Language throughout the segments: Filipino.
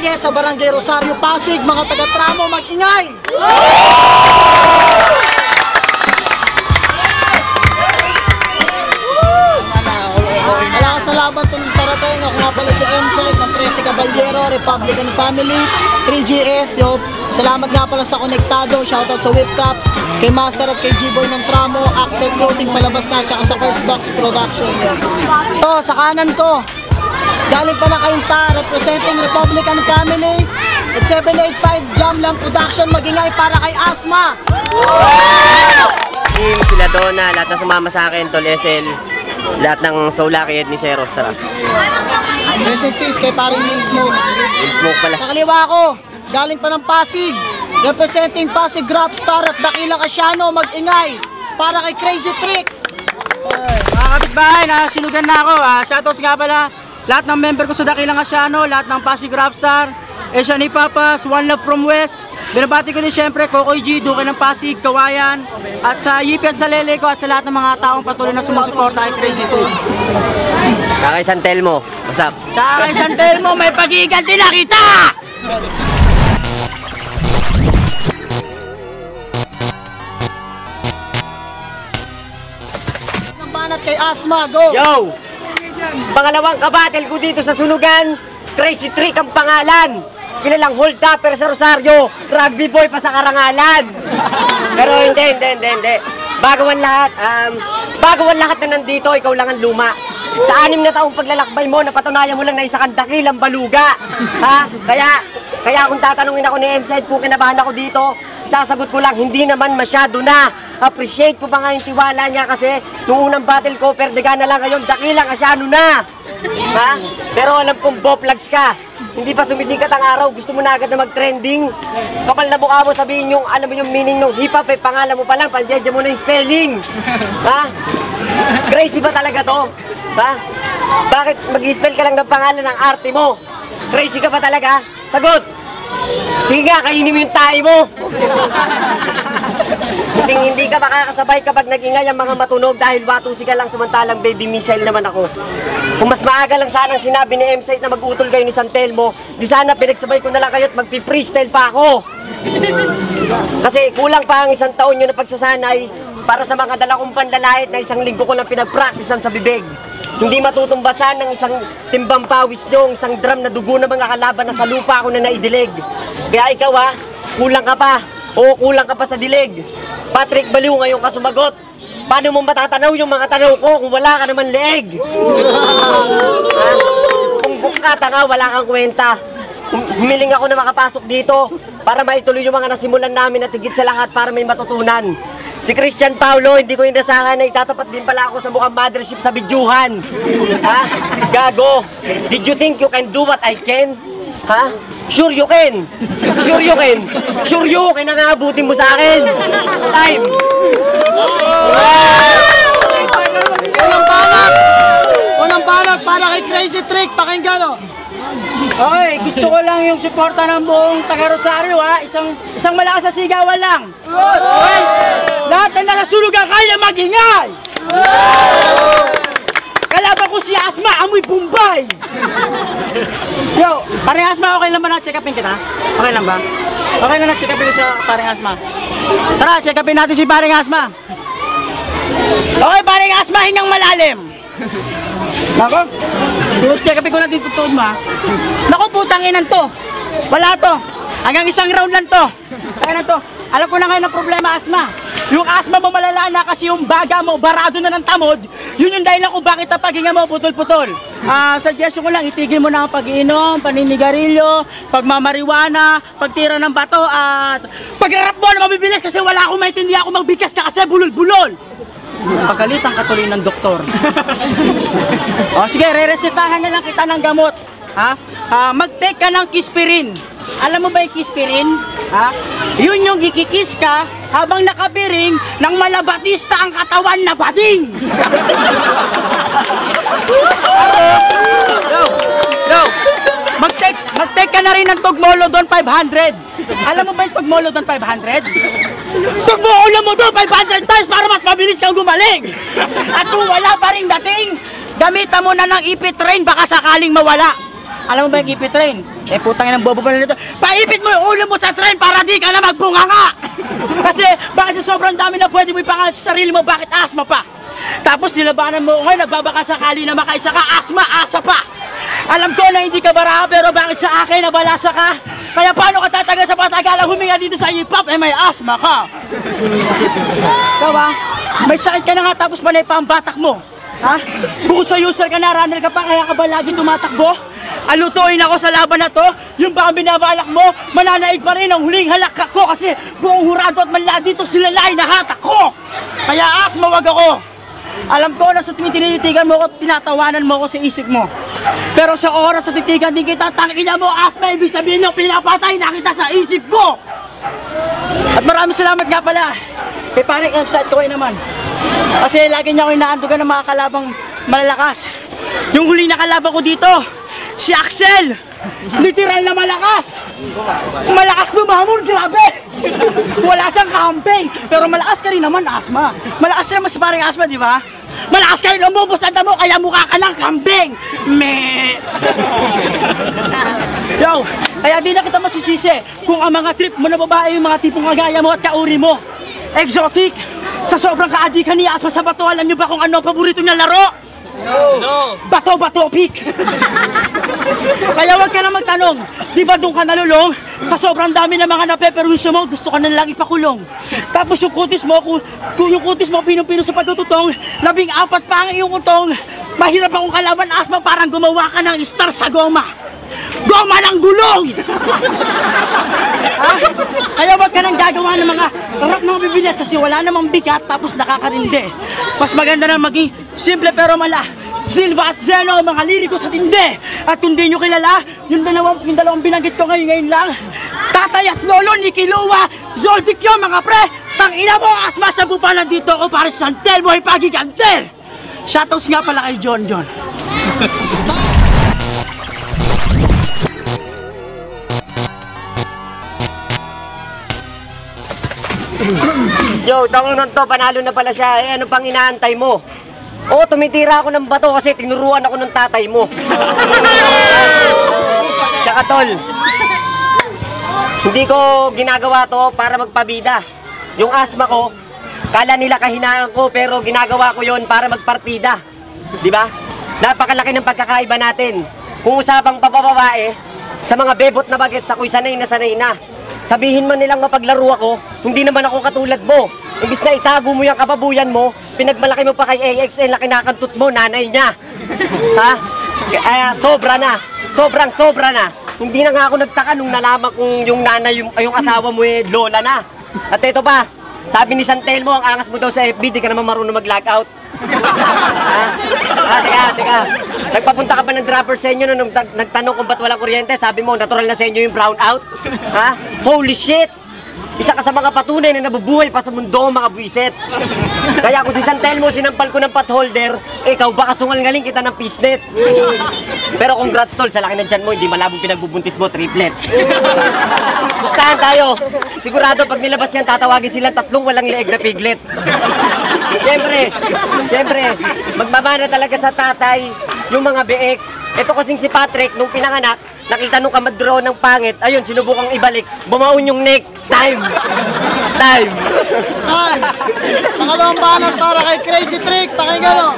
kalye sa Barangay Rosario, Pasig. Mga taga-tramo, mag-ingay! Malakas na laban itong parating. Ako nga pala si M-Side ng 13 Caballero, Republican Family, 3GS. Yo, salamat nga pala sa Konektado. Shoutout sa Whipcaps, kay Master at kay G-Boy ng Tramo, Axel Clothing palabas na, tsaka sa First Box Production. Ito, sa kanan to. Galing pa na Kainta, representing Republican Family. At 785 Jamlang Production, magingay para kay Asma. Team, sila Donna, lahat na sumama sa akin, Tol SL, lahat ng Soulaki at ni Zeros, tara. Rest in peace kay paring Lil Smoke. Lil Smoke pala. Sa kaliwa ko, galing pa ng Pasig, representing Pasig Rapstar at Dakilang Asyano, magingay para kay Crazy Trick. Mga kapitbahay, nakasinugan na ako. Shoutouts nga pala lahat ng member ko sa Dakilang Asyano, lahat ng Pasig Rapstar, Asian Papas, One Love from West. Binabati ko din siyempre Kokoy G, Duke ng Pasig, Kawayan, at sa Yipi at sa Lele ko at sa lahat ng mga taong patuloy na sumusuporta kay Crazy Trick. Kay San Telmo, what's up? Tsaka kay San Telmo, may pag-iiganti na kita! Ng banat kay Asma, go! Yo! Pangalawang kabatel ko dito sa Sunugan, Crazy Trick ang pangalan. Kilalang hold upper sa Rosario, rugby boy pa sa Karangalan. Pero hindi. Bago ang lahat na nandito, ikaw lang ang luma. Sa 6 na taong paglalakbay mo, napatunayan mo lang na isa kang dakilang baluga. Ha? Kaya kung tatanungin ako ni M-Side kung kinabahan ako dito, sasagot ko lang, hindi naman masyado na. Appreciate ko pa nga yung tiwala niya kasi nung unang battle ko, perdiga na lang ngayon, dakilang asyano na. Ha? Pero alam kong boplugs ka. Hindi pa sumisikat ang araw, gusto mo na agad na mag-trending. Kapal na mukha mo, sabihin yung, alam mo yung meaning ng hip-hop, pangalan mo pa lang, panjedya mo na yung spelling. Ha? Crazy ba talaga to? Ha? Bakit mag-i-spell ka lang ng pangalan ng arte mo? Crazy ka ba talaga? Sagot! Sige nga, kainin mo yung tae mo! Hindi ka makakasabay kapag nag-ingay ang mga matunog dahil watusi ka lang samantalang baby missile naman ako. Kung mas maaga lang sanang sinabi ni M-Side na mag-utol kayo ni San Telmo, di sana pinagsabay ko na lang kayo at magpi-freestyle pa ako. Kasi kulang pa ang 1 taon nyo na pagsasanay para sa mga dala kong panlalait na 1 linggo ko lang pinag-practicean sa bibig. Hindi matutumbasan ng isang timbang pawis nyo, isang drum na dugo ng mga kalaban na sa lupa ako na naidilig. Kaya ikaw kulang ka pa. Oo, kulang ka pa sa dilig. Patrick Baliw, ngayon ka sumagot. Paano mo matatanaw yung mga tanaw ko kung wala ka naman leeg? Kung buka tanga, wala kang kwenta. Humiling ako na makapasok dito para maituloy yung mga nasimulan namin at higit sa lahat para may matutunan. Si Christian Paulo, hindi ko inasahan na itatapat din pala ako sa mukhang mothership sa bidyuhan. Ha? Gago, did you think you can do what I can? Ha? Sure you can. Sure you can. Sure you can ang aabutin mo sa akin. Time. Unang banat para kay Crazy Trick, pakinggan o. Okay, gusto ko lang yung suporta ng buong taga Rosario isang malakas na sigawan lang. Okay? Lahat na nakasunugan kaya mag-ingay! Kalaban ko si Asma, amoy Bombay! Yo, paring Asma, okay lang ba na check upin kita? Okay lang ba? Okay lang na check upin ko sa paring Asma. Tara, check upin natin si paring Asma. Okay, paring Asma, hingang malalim. Nako, check upin ko na dito tuod mo. Nako, putang inan to. Wala to. Hanggang 1 round lang to. Kaya na to. Alam ko na ngayon ang problema, Asma. Yung asma mo malala na kasi yung baga mo barado na ng tamod. Yun yung dahilan kung bakit ang paghinga mo putol-putol. Suggestion ko lang, itigil mo na ang pag-iinom, paninigarilyo, pagmamariwana, pagtira ng bato at pag-rap mo na mabibilis kasi wala akong maintindihan kung magbigkas ka kasi bulol-bulol. Pagalitan ka tuloy ng doktor. O sige, re-resetahan na lang kita ng gamot. Mag-take ka ng Kispirin. Alam mo ba yung Kispirin? Yun yung gikikis ka habang nakabiring ng malabatista ang katawan na bading. Mag-take ka na rin ng Tugmolodon 500. Alam mo ba yung Tugmolodon 500? Tugmolodon mo doon 500 times para mas mabilis kang gumaling. At kung wala pa rin dating, gamitan mo na ng ipit train baka sakaling mawala. Alam mo ba yung ipit train? Eh putang ina ng bobo pala nito. Paipit mo yung ulo mo sa train para di ka na magbunganga! Kasi bakit sa sobrang dami na pwede mo ipangalan sa sarili mo, bakit asma pa? Tapos nilabanan mo ngayon, nagbabaka sakali na makaisa ka, asma, asa pa! Alam ko na hindi ka bara, pero bakit sa akin nabalasa ka? Kaya paano ka tatagal sa patagalang huminga dito sa hip-hop, eh may asma ka! Ikaw ba? May sakit ka na nga tapos panay pa ang batak mo. Ha? Bukod sa user ka na, runner ka pa, kaya ka ba lagi tumatakbo? Alutuin ako sa laban na to, yung baka binabalak mo, mananaig pa rin ang huling halak ko kasi buong hurado at manla dito sila lay na hatak ko! Kaya asma, wag ako! Alam ko na sa tuwing tinitigan mo ko, tinatawanan mo ko sa isip mo. Pero sa oras sa titigan din kita, tangina mo, asma, ibig sabihin nyo, pinapatay na kita sa isip ko! At maraming salamat nga pala kay paring website ko naman. Kasi lagi niya ako inaantugan ng mga kalabang malalakas. Yung huling nakalaban ko dito, si Axel! Literal na malakas! Malakas lumamon, grabe! Wala siyang camping, pero malakas ka rin naman, asma. Malakas naman sa paring asma, di ba? Malakas ka rin umubos ang damo, kaya mukha ka ng kambing! Meh! Yo, kaya di na kita masisisi kung ang mga trip mo na babae yung mga tipong kagaya mo at kauri mo. Exotic! Sa sobrang kaadikan ni Asma sa bato, alam niyo ba kung ano ang paborito niya laro? No! Bato-bato pick! Kaya huwag ka na magtanong, di ba doon ka nalulong? Sa sobrang dami ng mga napeperwisyo mo, gusto ka na lang ipakulong. Tapos yung kutis mo, kung yung kutis mo pinong-pino sa pagtututong, 14 pa ang iyong utong, mahirap akong kalaban, Asma, parang gumawa ka ng star sa goma. Goma ng gulong! Ha? Kaya wag ka nang gagawa ng mga rap na mabibilis kasi wala namang bigat tapos nakakarindi. Mas maganda na maging simple pero mala. Silva at Zeno, mga liriko sa tindi. At kung di nyo kilala, yung dalawang binanggit ko ngayon lang, Tatay at Lolo ni Kilua, Zoltik yun mga pre. Tangina mo, Asma, sa bupa nandito ako para sa Santel mo ipagigante. Shoutouts nga pala kay John John. Yo, tangon nun to, panalo na pala siya. Eh, ano pang inaantay mo? Oo, tumitira ako ng bato kasi tinuruan ako ng tatay mo. Tsaka tol, hindi ko ginagawa to para magpabida. Yung asma ko, kala nila kahinaan ko pero ginagawa ko yon para magpartida. Di ba? Napakalaki ng pagkakaiba natin. Kung usapang papababae, sa mga bebot na bagets ako'y sanay na. Sabihin man nilang mapaglaro ako, hindi naman ako katulad mo. Imbis na itago mo yung kababuyan mo, pinagmalaki mo pa kay AXL na kinakantot mo, nanay niya. Ha? Sobra na. Sobrang-sobra na. Hindi na nga ako nagtaka nung nalaman kong yung nanay, yung asawa mo lola na. At ito pa, sabi ni Santelmo, ang angas mo daw sa FB, di ka naman marunong mag-logout. Teka. Nagpapunta ka ba ng dropper sa inyo nung nagtanong kung ba't walang kuryente? Sabi mo, natural na sa inyo yung brownout? Ha? Holy shit! Isa ka sa mga patunay na nabubuhay pa sa mundo, mga buwiset. Kaya kung si Santelmo sinampal ko ng potholder, ikaw baka sungal-ngaling kita ng pisnet. Pero congrats tol, sa laki ng tiyan mo, hindi malabong pinagbubuntis mo, triplets. Gustahan tayo. Sigurado pag nilabas yan, tatawagin silang 3 walang leeg na piglet. Siyempre, magmamana talaga sa tatay yung mga beek. Ito kasing si Patrick, nung pinanganak, nakita nung kamadro ng pangit, ayun, sinubukang ibalik, bumaon yung neck. Time! Pangalawang banat para kay Crazy Trick, pakinggan o.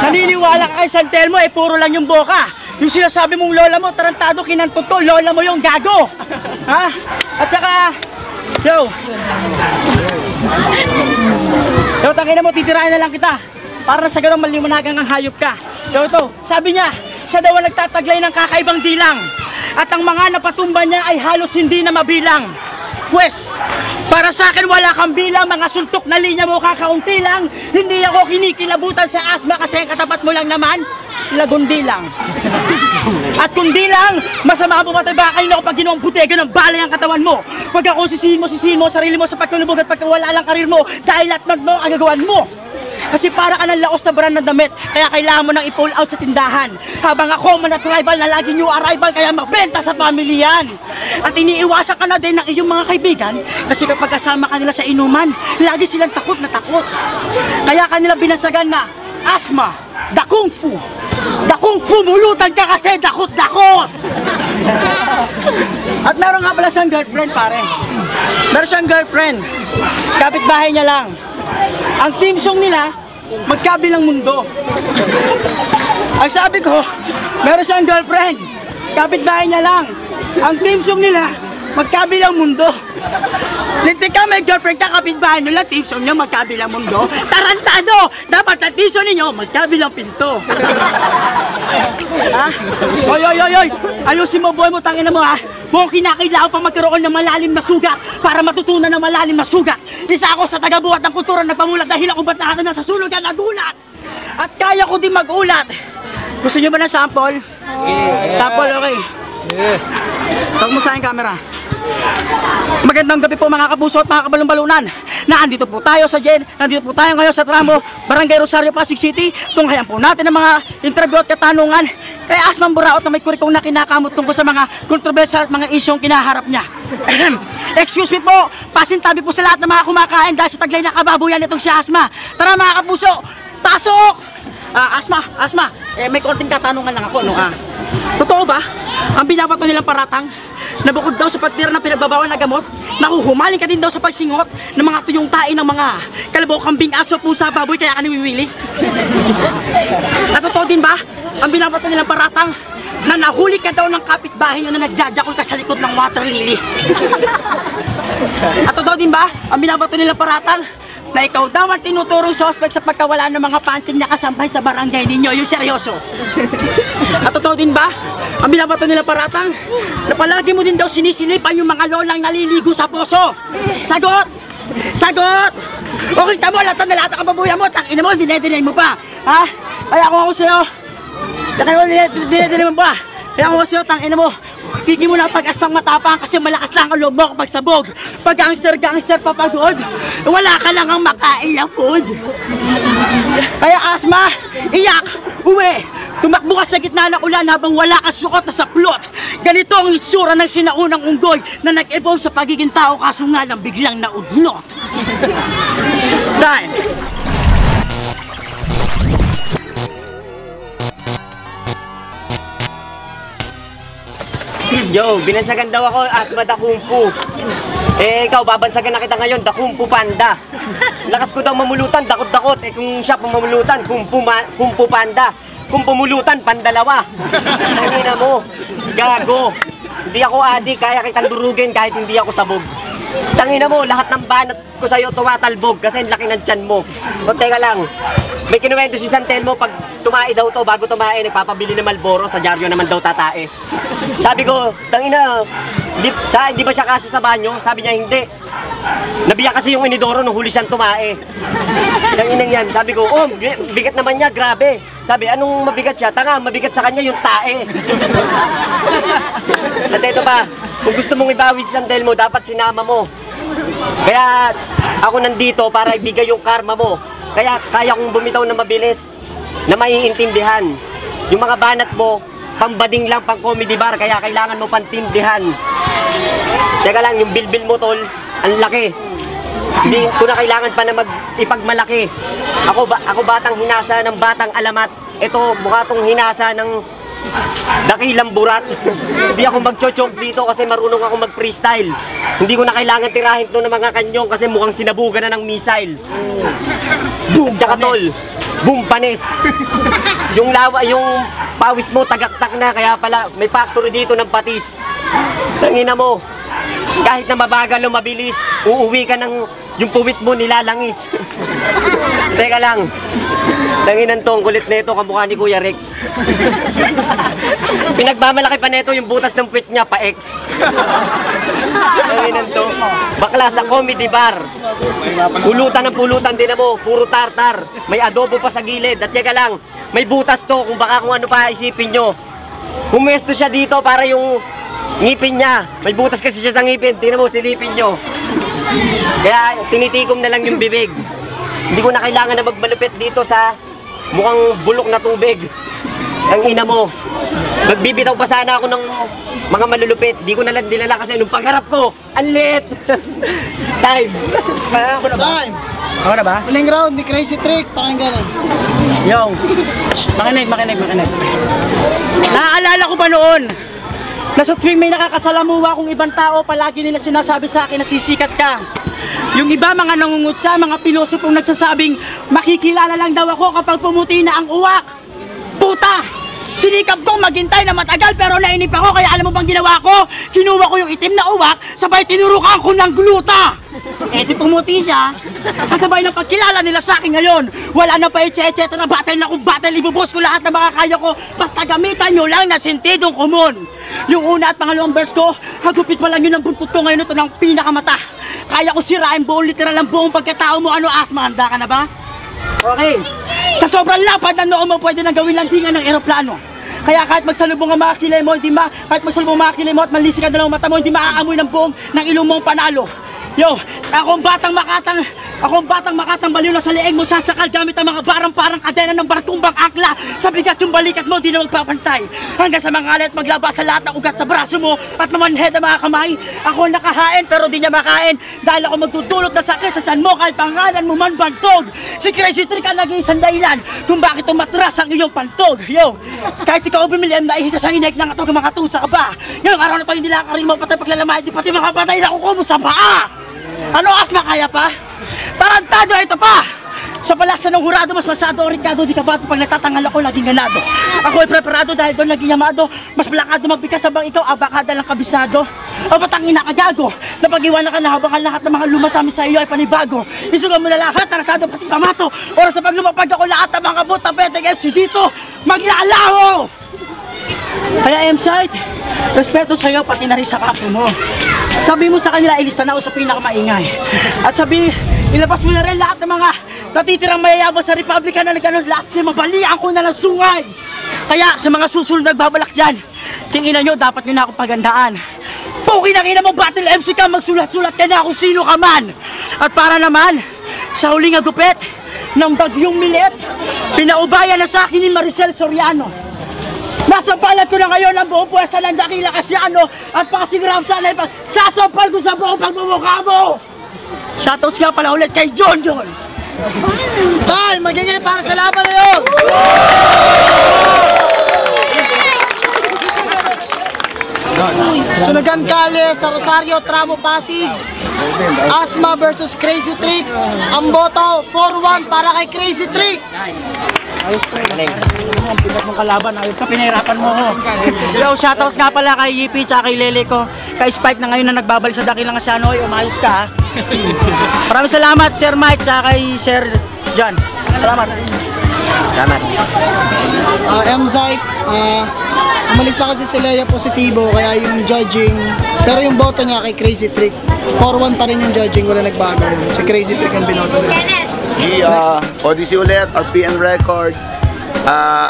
Naniniwala ka kay Santelmo, eh puro lang yung boka. Yung sinasabi mong lola mo, tarantado, kinantot to, lola mo yung gago. Ha? At saka, yo, tangina mo, titirahin na lang kita. Para sa ganun maliwanagang ang hayop ka. Yo, sabi niya, siya daw ang nagtataglay ng kakaibang dilang. At ang mga napatumba niya ay halos hindi na mabilang. Pwes, para sa akin wala kang bilang, mga suntok na linya mo kakaunti lang. Hindi ako kinikilabutan sa asma kasi ang katapat mo lang naman, lagundi lang. At kung di lang, masama ang pumatay baka kayo pag ginawang butega ng balay ang katawan mo. Pag ako sisihin mo sarili mo sa pagkulubog at pagkawala lang karir mo dahil lahat ng ang gagawan mo. Kasi para ka ng laos na brand ng damit, kaya kailangan mo nang i-pull out sa tindahan. Habang ako man na tribal na lagi new arrival, kaya magbenta sa pamilyan. At iniiwasan ka na din ng iyong mga kaibigan, kasi kapag kasama ka nila sa inuman, lagi silang takot na takot. Kaya kanila binasagan na asma, the kung fu, Dakong pumulutan ka kasi dakot-dakot! At meron nga pala siyang girlfriend, pare. Meron siyang girlfriend. Kapitbahay niya lang. Ang team song nila, magkabilang mundo. Ang sabi ko, meron siyang girlfriend. Kapitbahay niya lang. Ang team song nila, magkabilang mundo. Lintik ka, may girlfriend ka, kapitbahay nyo lang, team song nyo, magkabilang mundo. Tarantado! Dapat ang team song ninyo, magkabilang pinto. Ha? Oy, oy, oy, oy! Ayusin mo, boy mo, tangina mo, ha? Mukhang kinakailangan pa magkaroon ng malalim na sugat para matutunan ng malalim na sugat. Isa ako sa tagabuhat ng kultura nagpamulat dahil ako ba't nakata na sa sulugan nagulat. At kaya ko din magulat. Gusto nyo ba ng sample? Yeah. Sample, okay. Yeah. Tawag mo sa aking camera. Magandang gabi po mga kapuso at mga kabalong-balunan. Naandito po tayo sa Jen, nandito po tayo ngayon sa Tramo, Barangay Rosario, Pasig City. Tunghayan po natin ang mga interview at katanungan kay Asma Buraot na may kurikong na kinakamot tungkol sa mga kontrobersyal at mga isyong kinaharap niya. Excuse me po, pasintabi po sa lahat ng mga kumakain dahil sa taglay na kababuyan itong si Asma. Tara mga kapuso, pasok! Asma, may konting katanungan lang ako, no? Totoo ba? Ang binabato nilang paratang na bukod daw sa pagtira ng pinagbabawal na gamot, nakuhumaling ka din daw sa pagsingot ng mga tuyong tae ng mga kalabaw, kambing, aso, pusa, baboy, kaya ka namiwili? Natotoo din ba ang binabato nilang paratang na nahuli ka daw ng kapitbahay nyo na nagjajakol ka sa likod ng water lily? At totoo din ba ang binabato nilang paratang na ikaw daw ang tinuturong suspect sa pagkawala ng mga panting nakasampay sa barangay ninyo? Yung seryoso. At totoo din ba ang binabato nila paratang na palagi mo din daw sinisilipan yung mga lolang naliligo sa poso? Sagot! Sagot! O kita mo, lahat na lahat ang kababuyan mo, tangina mo, dinedinay mo pa. Ha? Kaya kung ako sa'yo, tangina mo, dinedinay mo pa. Kaya kung ako sa'yo, tangina mo, tigil mo na pag-asang matapang kasi malakas lang ang loob mo kapag sabog. Pag gangster papagod, wala ka lang ang makain na food. Kaya Asma, iyak, uwi, tumakbo ka sa gitna ng ulan habang wala ka sukot na sa plot. Ganito ang itsura ng sinaunang unggoy na nag-evolve sa pagiging tao kaso nga lang biglang naudlot. Time! Yo, binansagan daw ako, Asma da Kung Fu. Eh, ikaw, babansagan na kita ngayon, da Kung Fu Panda. Lakas ko daw mamulutan, dakot-dakot. Eh, kung siya pamamulutan, Kung Fu Panda. Kung pumulutan, pandalawa. Tangina mo, gago. Hindi ako adik, kaya kitang durugin kahit hindi ako sabog. Tangina mo, lahat ng banat ko sa'yo tumatalbog kasi ang laki ng tiyan mo. O, teka lang, may kinuwento si Santelmo pag tumae daw to, bago tumae, nagpapabili ng Malboro, sa dyaryo naman daw tatae. Sabi ko, tangina, hindi ba siya kasi sa banyo? Sabi niya, hindi. Nabiyak kasi yung inidoro nung huli siyang tumae. Tanginang yan, sabi ko, oh, bigat naman niya, grabe. Sabi, anong mabigat siya? Tanga, mabigat sa kanya yung tae. At ito pa, kung gusto mong ibawi si Santelmo, dapat sinama mo. Kaya ako nandito para ibigay yung karma mo. Kaya kaya kong bumitaw na mabilis, na maiintindihan. Yung mga banat mo, pambading lang, pang comedy bar, kaya kailangan mo pantindihan. Teka lang, yung bilbil mo tol, ang laki. Hindi ko na kailangan pa na ipagmalaki. Ako batang hinasa ng batang alamat. Ito, mukha tong hinasa ng dakilang burat. Hindi ako magchochok dito kasi marunong ako mag-freestyle. Hindi ko na kailangan tirahin to ng mga kanyong kasi mukhang sinabugan na ng missile. Boom, tsaka tol, boom panes. Yung pawis mo tagaktak na, kaya pala may factory dito ng patis. Tangina mo, kahit na mabagal o mabilis, uuwi ka ng yung puwit mo nilalangis. Teka lang, tanginan tong kulit na ito, kamukha ni Kuya Rex. Pinagmamalaki pa neto yung butas ng puwit niya, pa-X. Tanginan to, bakla sa comedy bar. Pulutan ng pulutan din mo, puro tartar. May adobo pa sa gilid. At teka lang, may butas to, kung baka kung ano pa isipin nyo. Humesto siya dito para yung ngipin niya. May butas kasi siya sa ngipin. Tingnan mo, silipin nyo. Kaya tinitikom na lang yung bibig. Hindi ko na kailangan na magmalupit dito sa mukhang bulok na tubig. Ang ina mo. Magbibitaw pa sana ako ng mga malulupit. Di ko na lang dilala kasi nung pagharap ko, ang liit. Time. Time. Ako na ba? Huling round ni Crazy Trick, pakinggan. Yo, makinig. Naaalala ko ba noon? Na sa tuwing may nakakasalamuha kung ibang tao, palagi nila sinasabi sa akin na sisikat ka. Yung iba mga nangungutsa, mga pilosopong nagsasabing makikilala lang daw ako kapag pumuti na ang uwak. Puta! Sinikap kong maghintay na matagal pero nainip ako, kaya alam mo bang ginawa ko? Kinuha ko yung itim na uwak, sabay tinurukan ko ng gluta. Eh di pumuti siya, kasabay ng pagkilala nila sa akin ngayon. Wala na pa eche-eche na battle na kung battle, ibubos ko lahat na makakaya ko. Basta gamitan nyo lang na sentidong kumon. Yung una at pangalawang verse ko, hagupit pa lang yun ang buntot ko ngayon, ito ng pinakamata. Kaya ko sirain buong literal ang buong pagkatao mo. Ano, Asma, handa ka na ba? Okay. Sa sobrang lapad ng noo mo, pwede nang gawin landingan ng eroplano. Kaya kahit magsalubong ang mga kilay mo, kahit magsalubong ang mga kilay mo at manlisik ang dalawang mata mo, hindi maaamoy ng buong ng ilong mong panalo. Yo, akong batang makatang baliw na sa leeg mo sasakal gamit ang mga parang kadena ng bartumbang akla. Sa bigat yung balikat mo, di na magpapantay. Hanggang sa mga alit maglaba sa lahat ng ugat sa braso mo at mamanhead ang mga kamay. Ako nakahain pero di niya makain dahil ako magdudulot na sakit sa tiyan mo kahit pangalan mo man bantog. Si Crazy Trick ang nag-iisang dahilan kung bakit umatras ang iyong pantog. Yo, kahit ikaw bumiliam na ihigas ang inek ng atog ang mga tusa ka ba? Ngayong araw na to hindi lang ka rin mapatay paglalamay, di pati makapatay na kuko mo sa paa. Ano, Asma, kaya pa? Tarantado, ito pa! Sa palasa ng hurado, mas masado o Ricardo, di ka ba pag natatangal ako, laging ganado. Ako ay preparado dahil doon naging yamado. Mas plakado magbigkas habang ikaw, abakada lang kabisado. O batangin na kagago, napag-iwanan ka na habang ang lahat ng mga lumasami sa iyo ay panibago. Isugan mo na lahat, tarantado pati pamato. Oras sa paglumapag ako lahat ng mga buta, beteng si dito, maglalaho! Kaya M-Site, respeto sa iyo pati na rin sa kapo mo. Sabi mo sa kanila, ilista na ako sa pinakamaingay. At sabi, ilabas mo na rin lahat ng mga natitirang mayayabang sa Republika na nagkaroon lahat siya, mabalian ko na ng sungay. Kaya sa mga susunod nagbabalak dyan, tingin nyo, dapat nyo na akong pagandaan. Pukin ang ina mo, battle MC ka, magsulat-sulat ka na kung sino ka man. At para naman, sa huling agupit ng bagyong Milet, pinaubayan na sa akin ni Maricel Soriano. Nasa palat ko na ngayon ang buong puwersa ng Dakila Casiano at pakasigrap sana ipag sasampal ko sa buong pagmumukha mo! Shoutouts nga pala ulit kay John! Tal, magiging para sa laban na yun! Sunugan Kalye sa Rosario, Tramo, Pasig. Asma versus Crazy Trick. Ang boto, 4-1 para kay Crazy Trick. Nice! Ayos ko eh. Ang pinag mong kalaban, ayos ka, pinahirapan mo ko. Yo, shoutouts nga pala kay Yipi tsaka kay Lele ko. Kay Spike na ngayon na nagbabalik sa Dakilang Casiano. Umayos ka ha. Maraming salamat Sir Mike tsaka kay Sir John. Salamat. M-Site, umalis na kasi si Leia positibo kaya yung judging, pero yung boto niya kay Crazy Trick, 4-1 pa rin yung judging, wala nagbago yun. Si Crazy Trick ang binoto nila. Odyssey ulit, RPN Records.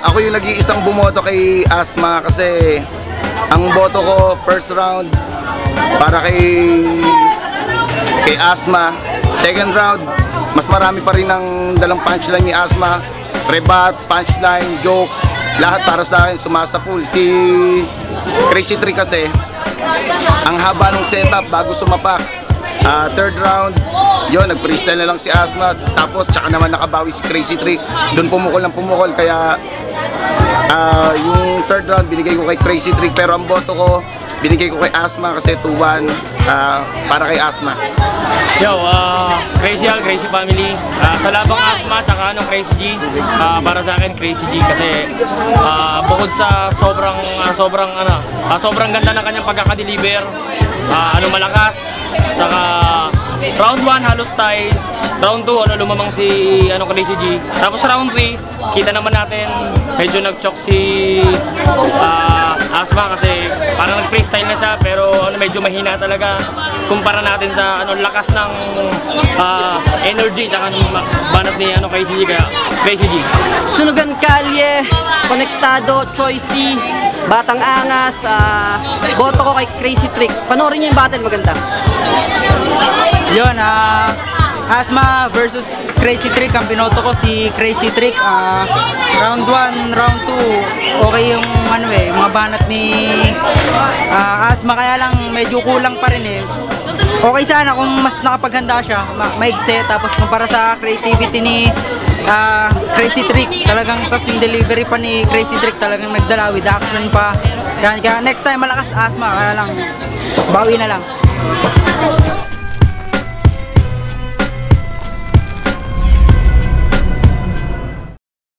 Ako yung nag-iisang bumoto kay Asma kasi ang boto ko first round para kay Asma. Second round, mas marami pa rin ang dalang punchline ni Asma. Rebat, punchline, jokes, lahat para sa akin sumasapul. Si Crazy Trick kasi ang haba ng setup bago sumapak. Third round, yun, nag-freestyle na lang si Asma. Tapos tsaka naman nakabawi si Crazy Trick. Doon pumukol ng pumukol. Kaya yung third round binigay ko kay Crazy Trick. Pero ang boto ko binigay ko kay Asma kasi 2-1 para kay Asma. Yo, Crazy Al, Crazy Family. Sa labang Asma, tsaka Crazy G. Para sa akin, Crazy G kasi bukod sa sobrang ganda ng kanyang pagkakadeliver, malakas. Tsaka round 1 halos tie, round 2 lumamang si Crazy G. Tapos round 3, kita naman natin medyo nag-choke si Asma kasi parang nag-freestyle na siya pero medyo mahina talaga kumpara natin sa lakas ng energy tsaka banat ni Crazy G, kaya Crazy G. Sunugan Kalye, Konektado, Choicy, Batang Angas, boto ko kay Crazy Trick. Panoorin niyo yung battle, maganda. Yun, Asma versus Crazy Trick. Ang binoto ko si Crazy Trick. Round 1, round 2, okay yung mga banat ni Asma, kaya lang medyo kulang pa rin eh. okay sana kung mas nakapaghanda siya, maigse, tapos kumpara sa creativity ni Crazy Trick, talagang tapos yung delivery pa ni Crazy Trick talagang nagdala with action pa. Kaya next time malakas Asma, kaya lang bawi na lang.